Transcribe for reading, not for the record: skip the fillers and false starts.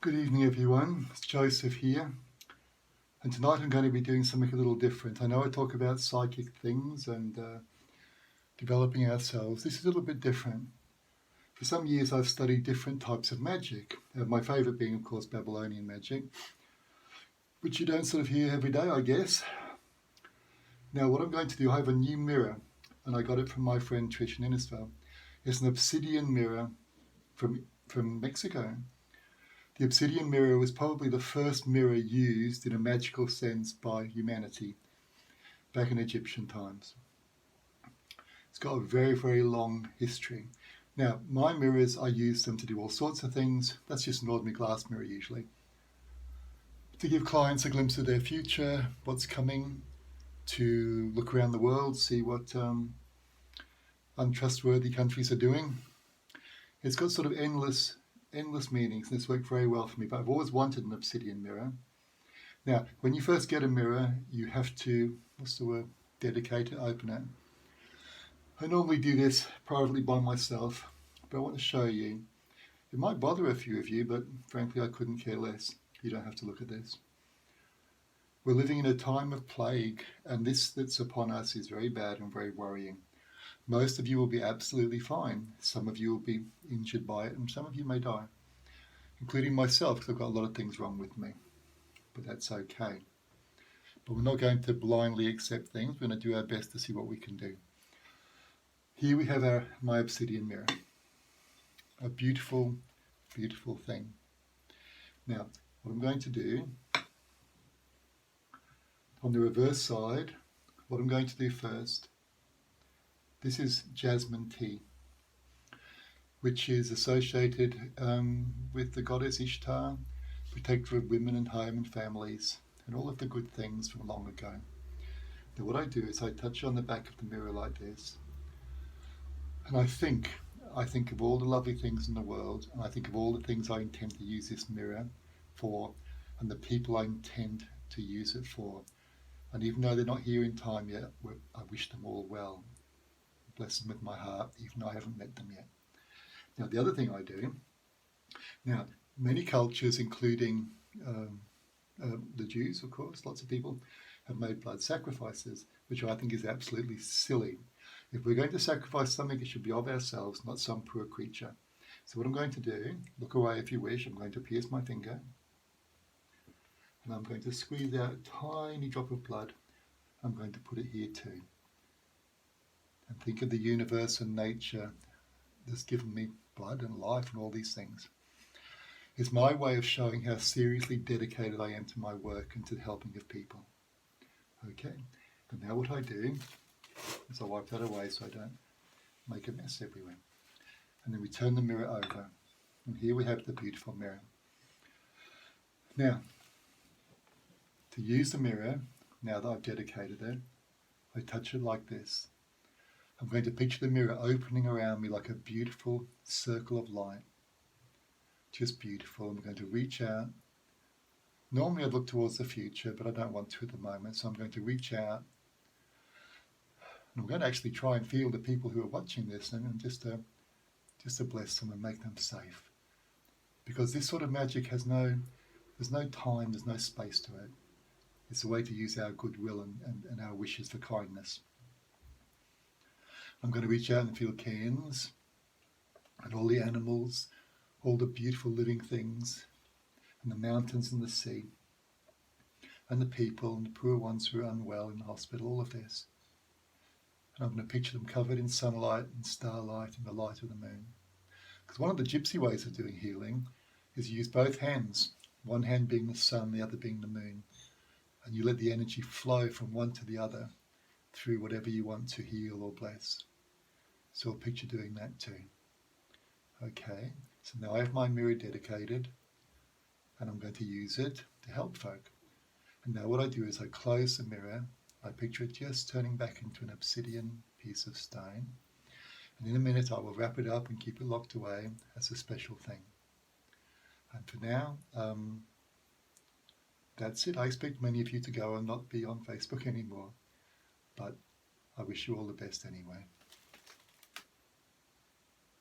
Good evening, everyone. It's Joseph here. And tonight I'm going to be doing something a little different. I know I talk about psychic things and developing ourselves. This is a little bit different. For some years I've studied different types of magic. My favourite being, of course, Babylonian magic, which you don't sort of hear every day, I guess. Now what I'm going to do, I have a new mirror, and I got it from my friend Trish in Innisfail. It's an Obsidian mirror from Mexico. The Obsidian mirror was probably the first mirror used in a magical sense by humanity back in Egyptian times. It's got a very, very long history. Now, my mirrors, I use them to do all sorts of things. That's just an ordinary glass mirror usually. To give clients a glimpse of their future, what's coming, to look around the world, see what untrustworthy countries are doing. It's got sort of endless meanings, and it's worked very well for me, but I've always wanted an Obsidian mirror. Now, when you first get a mirror, you have to, dedicate it, open it. I normally do this privately by myself, but I want to show you. It might bother a few of you, but frankly, I couldn't care less. You don't have to look at this. We're living in a time of plague, and this that's upon us is very bad and very worrying. Most of you will be absolutely fine. Some of you will be injured by it, and some of you may die, including myself, because I've got a lot of things wrong with me. But that's okay. But we're not going to blindly accept things. We're going to do our best to see what we can do. Here we have my Obsidian mirror. A beautiful, beautiful thing. Now, what I'm going to do, on the reverse side, what I'm going to do first, this is jasmine tea, which is associated with the goddess Ishtar, protector of women and home and families, and all of the good things from long ago. Now what I do is I touch on the back of the mirror like this, and I think of all the lovely things in the world, and I think of all the things I intend to use this mirror for, and the people I intend to use it for. And even though they're not here in time yet, I wish them all well. Bless them with my heart, even though I haven't met them yet. Now, the other thing I do, now, many cultures, including the Jews, of course, lots of people have made blood sacrifices, which I think is absolutely silly. If we're going to sacrifice something, it should be of ourselves, not some poor creature. So what I'm going to do, look away if you wish, I'm going to pierce my finger, and I'm going to squeeze out a tiny drop of blood. I'm going to put it here too. And think of the universe and nature that's given me blood and life and all these things. It's my way of showing how seriously dedicated I am to my work and to the helping of people. Okay, and now what I do is I wipe that away so I don't make a mess everywhere. And then we turn the mirror over. And here we have the beautiful mirror. Now, to use the mirror, now that I've dedicated it, I touch it like this. I'm going to picture the mirror opening around me like a beautiful circle of light. Just beautiful. I'm going to reach out. Normally I'd look towards the future, but I don't want to at the moment, so I'm going to reach out. And I'm going to actually try and feel the people who are watching this and just to bless them and make them safe. Because this sort of magic there's no time, there's no space to it. It's a way to use our goodwill and our wishes for kindness. I'm going to reach out and feel Cairns and all the animals, all the beautiful living things, and the mountains and the sea, and the people and the poor ones who are unwell in the hospital, all of this. And I'm going to picture them covered in sunlight and starlight and the light of the moon. Because one of the gypsy ways of doing healing is you use both hands, one hand being the sun, the other being the moon, and you let the energy flow from one to the other through whatever you want to heal or bless. So I'll picture doing that too. Okay, so now I have my mirror dedicated, and I'm going to use it to help folk. And now what I do is I close the mirror, I picture it just turning back into an obsidian piece of stone, and in a minute I will wrap it up and keep it locked away as a special thing. And for now, that's it. I expect many of you to go and not be on Facebook anymore, but I wish you all the best anyway.